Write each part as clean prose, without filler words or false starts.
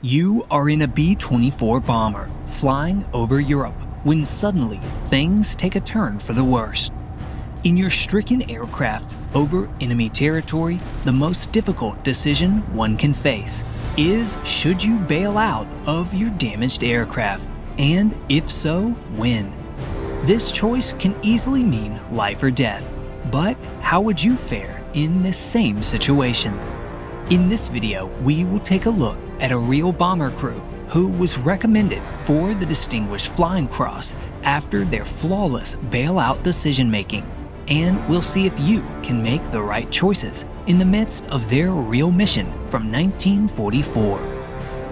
You are in a B-24 bomber flying over Europe when suddenly things take a turn for the worst. In your stricken aircraft over enemy territory, the most difficult decision one can face is should you bail out of your damaged aircraft, and if so, when? This choice can easily mean life or death, but how would you fare in this same situation? In this video, we will take a look at a real bomber crew who was recommended for the Distinguished Flying Cross after their flawless bailout decision-making, and we'll see if you can make the right choices in the midst of their real mission from 1944.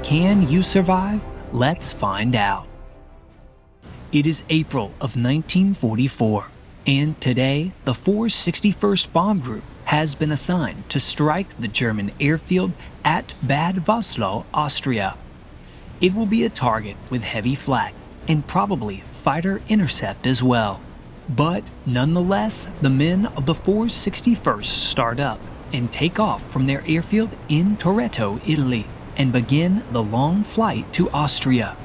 Can you survive? Let's find out. It is April of 1944, and today the 461st Bomb Group has been assigned to strike the German airfield at Bad Voslau, Austria. It will be a target with heavy flak and probably fighter intercept as well. But nonetheless, the men of the 461st start up and take off from their airfield in Toretto, Italy, and begin the long flight to Austria.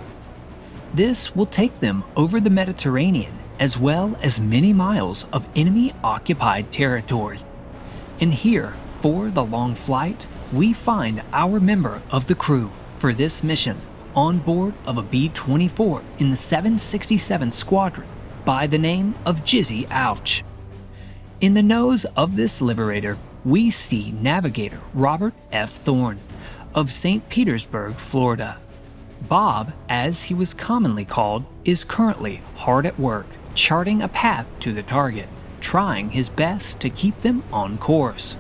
This will take them over the Mediterranean as well as many miles of enemy-occupied territory. And here, for the long flight, we find our member of the crew for this mission on board of a B-24 in the 767th Squadron by the name of Jizzy Ouch. In the nose of this liberator, we see navigator Robert F. Thorne of St. Petersburg, Florida. Bob, as he was commonly called, is currently hard at work charting a path to the target, trying his best to keep them on course.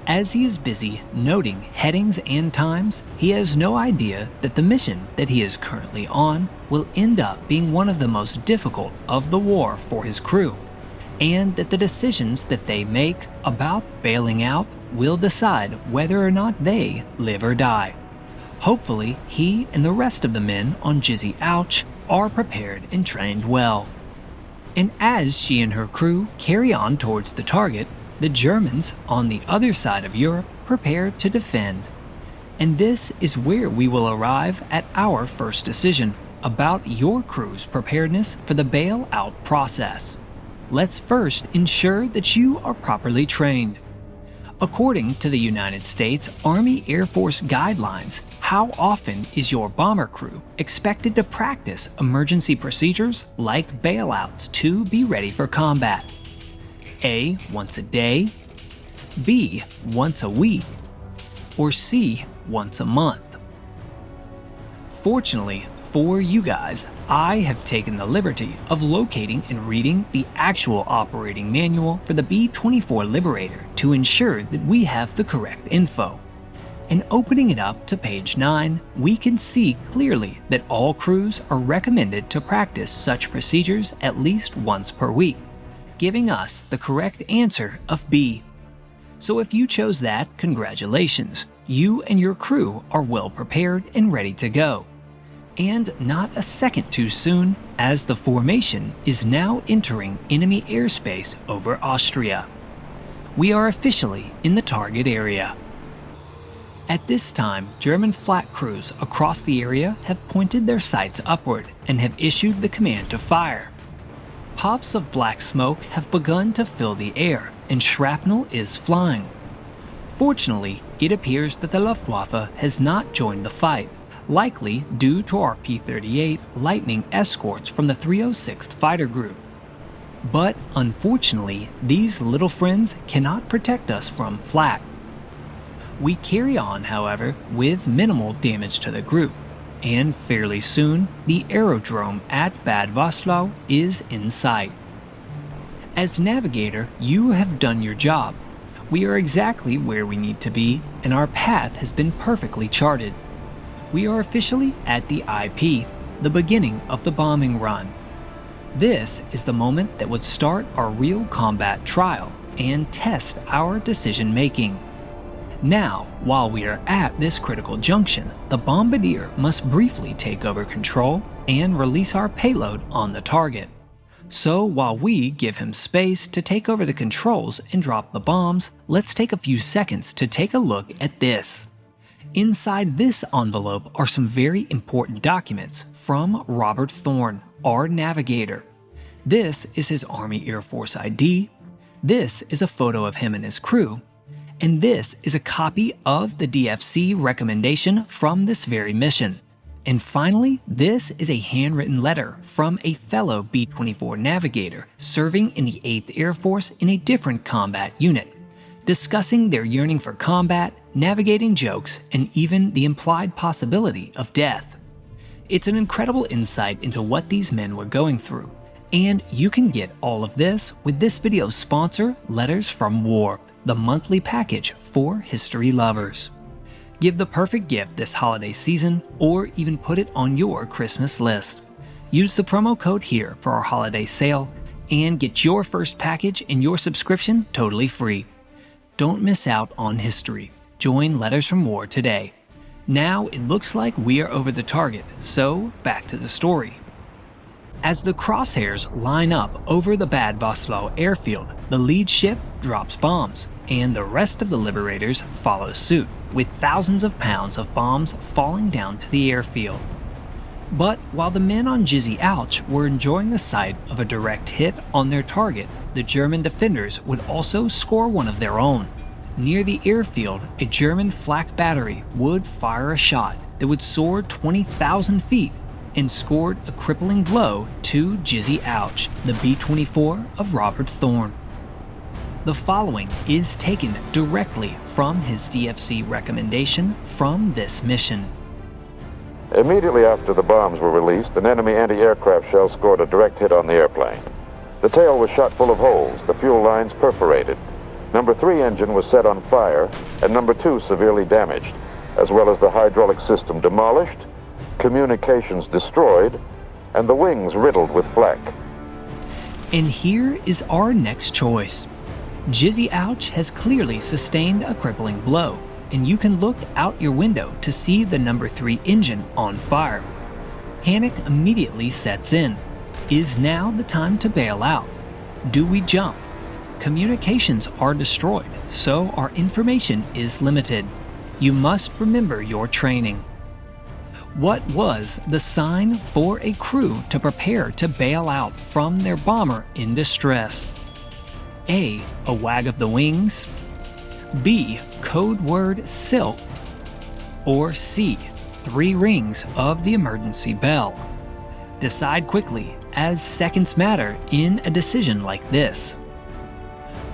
As he is busy noting headings and times, he has no idea that the mission that he is currently on will end up being one of the most difficult of the war for his crew, and that the decisions that they make about bailing out will decide whether or not they live or die. Hopefully, he and the rest of the men on Jizzy Ouch are prepared and trained well. And as she and her crew carry on towards the target, the Germans on the other side of Europe prepare to defend. And this is where we will arrive at our first decision about your crew's preparedness for the bailout process. Let's first ensure that you are properly trained. According to the United States Army Air Force guidelines, how often is your bomber crew expected to practice emergency procedures like bailouts to be ready for combat? A. Once a day, B. Once a week, or C. Once a month? Fortunately for you guys, I have taken the liberty of locating and reading the actual operating manual for the B-24 Liberator to ensure that we have the correct info. And opening it up to page 9, we can see clearly that all crews are recommended to practice such procedures at least once per week, giving us the correct answer of B. So if you chose that, congratulations, you and your crew are well prepared and ready to go. And not a second too soon, as the formation is now entering enemy airspace over Austria. We are officially in the target area. At this time, German flak crews across the area have pointed their sights upward and have issued the command to fire. Puffs of black smoke have begun to fill the air, and shrapnel is flying. Fortunately, it appears that the Luftwaffe has not joined the fight, likely due to our P-38 Lightning escorts from the 306th Fighter Group. But unfortunately, these little friends cannot protect us from flak. We carry on, however, with minimal damage to the group, and fairly soon, the aerodrome at Bad Voslau is in sight. As navigator, you have done your job. We are exactly where we need to be, and our path has been perfectly charted. We are officially at the IP, the beginning of the bombing run. This is the moment that would start our real combat trial and test our decision-making. Now, while we are at this critical junction, the bombardier must briefly take over control and release our payload on the target. So while we give him space to take over the controls and drop the bombs, let's take a few seconds to take a look at this. Inside this envelope are some very important documents from Robert Thorne, our navigator. This is his Army Air Force ID. This is a photo of him and his crew. And this is a copy of the DFC recommendation from this very mission. And finally, this is a handwritten letter from a fellow B-24 navigator serving in the 8th Air Force in a different combat unit, discussing their yearning for combat, navigating jokes, and even the implied possibility of death. It's an incredible insight into what these men were going through, and you can get all of this with this video's sponsor, Letters from War, the monthly package for history lovers. Give the perfect gift this holiday season, or even put it on your Christmas list. Use the promo code here for our holiday sale, and get your first package and your subscription totally free. Don't miss out on history. Join Letters from War today. Now it looks like we are over the target, so back to the story. As the crosshairs line up over the Bad Voslo airfield, the lead ship drops bombs, and the rest of the liberators follow suit, with thousands of pounds of bombs falling down to the airfield. But while the men on Jizzy Ouch were enjoying the sight of a direct hit on their target, the German defenders would also score one of their own. Near the airfield, a German flak battery would fire a shot that would soar 20,000 feet and scored a crippling blow to Jizzy Ouch, the B-24 of Robert Thorne. The following is taken directly from his DFC recommendation from this mission. Immediately after the bombs were released, an enemy anti-aircraft shell scored a direct hit on the airplane. The tail was shot full of holes, the fuel lines perforated. Number 3 engine was set on fire, and Number 2 severely damaged, as well as the hydraulic system demolished, communications destroyed, and the wings riddled with flak. And here is our next choice. Jizzy Ouch has clearly sustained a crippling blow, and you can look out your window to see the Number 3 engine on fire. Panic immediately sets in. Is now the time to bail out? Do we jump? Communications are destroyed, so our information is limited. You must remember your training. What was the sign for a crew to prepare to bail out from their bomber in distress? A wag of the wings, B, code word silk, or C, 3 rings of the emergency bell. Decide quickly, as seconds matter in a decision like this.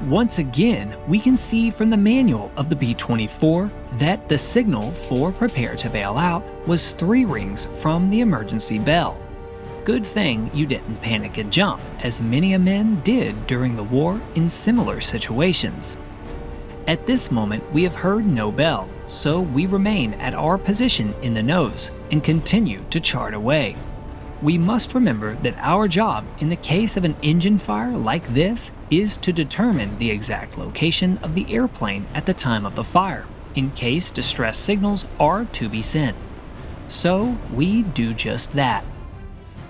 Once again, we can see from the manual of the B-24 that the signal for prepare to bail out was 3 rings from the emergency bell. Good thing you didn't panic and jump, as many men did during the war in similar situations. At this moment, we have heard no bell, so we remain at our position in the nose and continue to chart away. We must remember that our job in the case of an engine fire like this is to determine the exact location of the airplane at the time of the fire, in case distress signals are to be sent. So we do just that.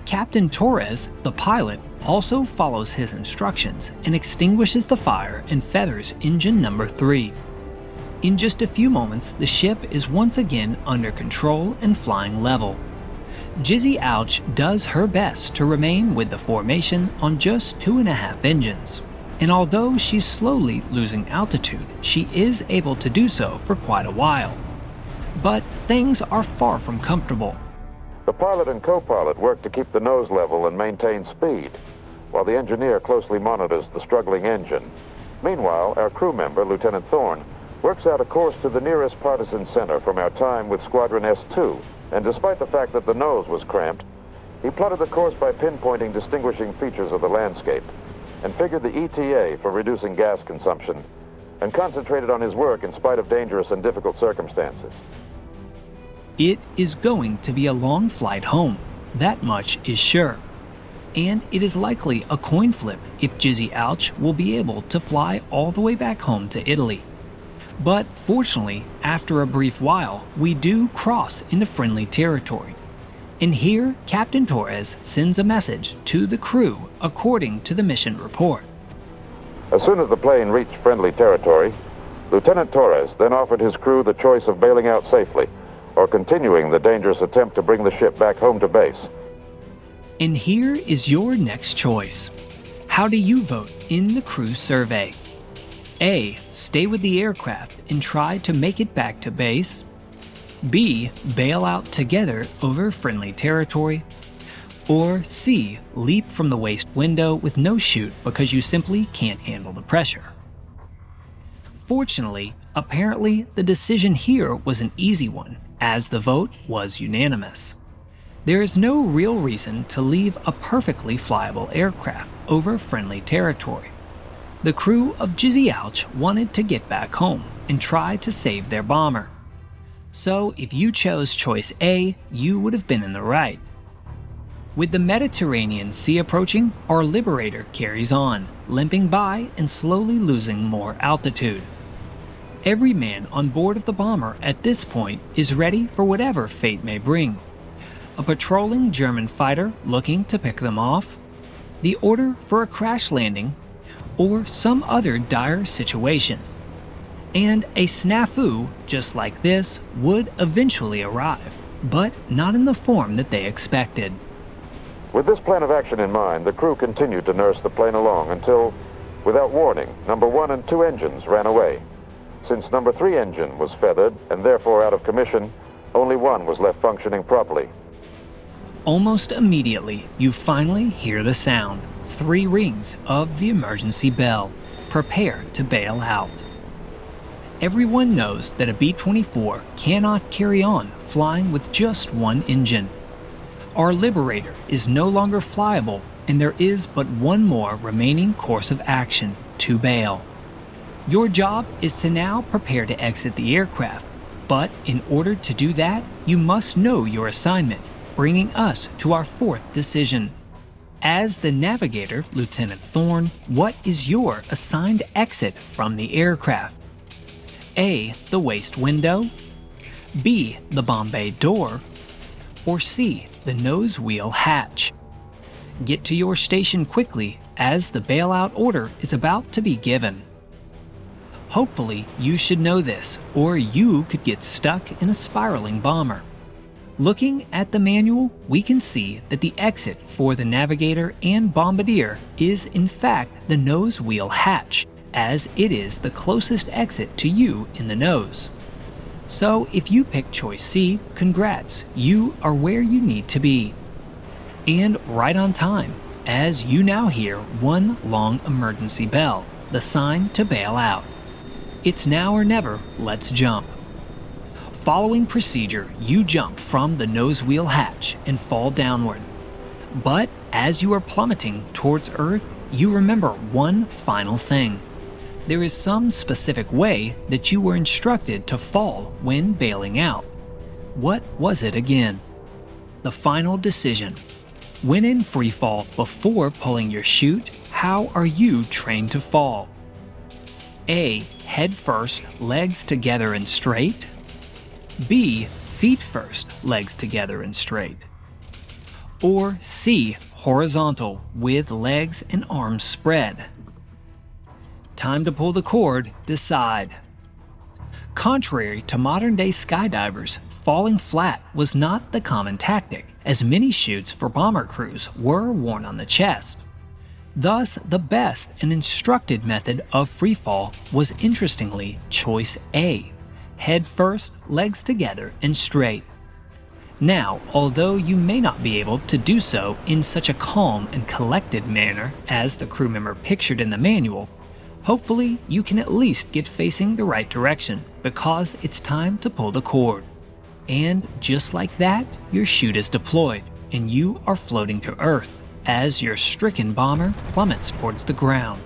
Captain Torres, the pilot, also follows his instructions and extinguishes the fire and feathers engine number 3. In just a few moments, the ship is once again under control and flying level. Jizzy Ouch does her best to remain with the formation on just 2.5 engines, and although she's slowly losing altitude, she is able to do so for quite a while. But things are far from comfortable. The pilot and co-pilot work to keep the nose level and maintain speed, while the engineer closely monitors the struggling engine. Meanwhile, our crew member, Lieutenant Thorne, works out a course to the nearest partisan center from our time with Squadron S2, and despite the fact that the nose was cramped, he plotted the course by pinpointing distinguishing features of the landscape, and figured the ETA for reducing gas consumption, and concentrated on his work in spite of dangerous and difficult circumstances. It is going to be a long flight home, that much is sure. And it is likely a coin flip if Jizzy Ouch will be able to fly all the way back home to Italy. But fortunately, after a brief while, we do cross into friendly territory. And here, Captain Torres sends a message to the crew according to the mission report. As soon as the plane reached friendly territory, Lieutenant Torres then offered his crew the choice of bailing out safely or continuing the dangerous attempt to bring the ship back home to base. And here is your next choice. How do you vote in the crew survey? A. Stay with the aircraft and try to make it back to base. B. Bail out together over friendly territory. Or C. Leap from the waist window with no chute because you simply can't handle the pressure. Fortunately, apparently the decision here was an easy one, as the vote was unanimous. There is no real reason to leave a perfectly flyable aircraft over friendly territory. The crew of WWII wanted to get back home and try to save their bomber. So if you chose choice A, you would have been in the right. With the Mediterranean Sea approaching, our Liberator carries on, limping by and slowly losing more altitude. Every man on board of the bomber at this point is ready for whatever fate may bring. A patrolling German fighter looking to pick them off, the order for a crash landing, or some other dire situation. And a snafu just like this would eventually arrive, but not in the form that they expected. With this plan of action in mind, the crew continued to nurse the plane along until, without warning, number 1 and 2 engines ran away. Since number 3 engine was feathered and therefore out of commission, only one was left functioning properly. Almost immediately, you finally hear the sound, 3 rings of the emergency bell. Prepare to bail out. Everyone knows that a B-24 cannot carry on flying with just one engine. Our Liberator is no longer flyable, and there is but one more remaining course of action: to bail. Your job is to now prepare to exit the aircraft, but in order to do that, you must know your assignment, bringing us to our 4th decision. As the navigator, Lieutenant Thorne, what is your assigned exit from the aircraft? A. The waist window. B. The bomb bay door. Or C. The nose wheel hatch. Get to your station quickly, as the bailout order is about to be given. Hopefully, you should know this, or you could get stuck in a spiraling bomber. Looking at the manual, we can see that the exit for the navigator and bombardier is in fact the nose wheel hatch, as it is the closest exit to you in the nose. So if you pick choice C, congrats, you are where you need to be. And right on time, as you now hear one long emergency bell, the sign to bail out. It's now or never, let's jump. Following procedure, you jump from the nose wheel hatch and fall downward. But as you are plummeting towards Earth, you remember one final thing. There is some specific way that you were instructed to fall when bailing out. What was it again? The final decision. When in free fall before pulling your chute, how are you trained to fall? A. Head first, legs together and straight. B. Feet first, legs together and straight. Or C. Horizontal, with legs and arms spread. Time to pull the cord, decide. Contrary to modern-day skydivers, falling flat was not the common tactic, as many chutes for bomber crews were worn on the chest. Thus, the best and instructed method of freefall was interestingly choice A: head first, legs together and straight. Now, although you may not be able to do so in such a calm and collected manner as the crew member pictured in the manual, hopefully you can at least get facing the right direction, because it's time to pull the cord. And just like that, your chute is deployed, and you are floating to Earth as your stricken bomber plummets towards the ground.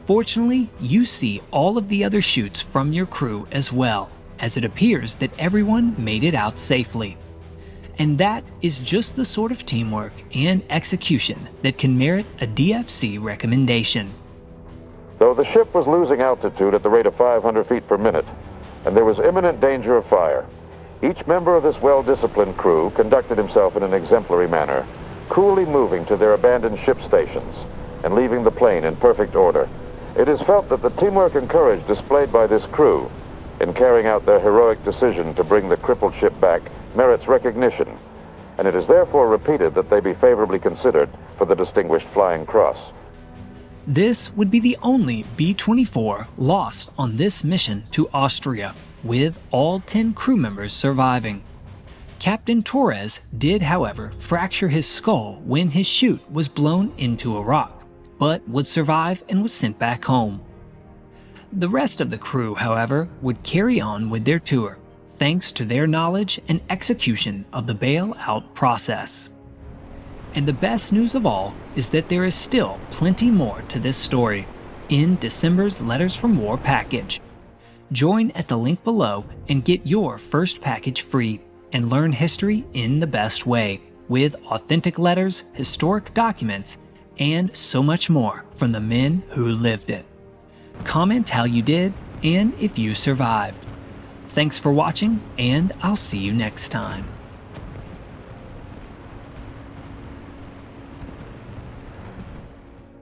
Fortunately, you see all of the other chutes from your crew as well, as it appears that everyone made it out safely. And that is just the sort of teamwork and execution that can merit a DFC recommendation. Though the ship was losing altitude at the rate of 500 feet per minute, and there was imminent danger of fire, each member of this well-disciplined crew conducted himself in an exemplary manner, coolly moving to their abandoned ship stations and leaving the plane in perfect order, It is felt that the teamwork and courage displayed by this crew in carrying out their heroic decision to bring the crippled ship back merits recognition, and it is therefore repeated that they be favorably considered for the Distinguished Flying Cross. This would be the only B-24 lost on this mission to Austria, with all 10 crew members surviving. Captain Torres did, however, fracture his skull when his chute was blown into a rock, but would survive and was sent back home. The rest of the crew, however, would carry on with their tour, thanks to their knowledge and execution of the bailout process. And the best news of all is that there is still plenty more to this story in December's Letters from War package. Join at the link below and get your first package free and learn history in the best way, with authentic letters, historic documents, and so much more from the men who lived it. Comment how you did and if you survived. Thanks for watching, and I'll see you next time.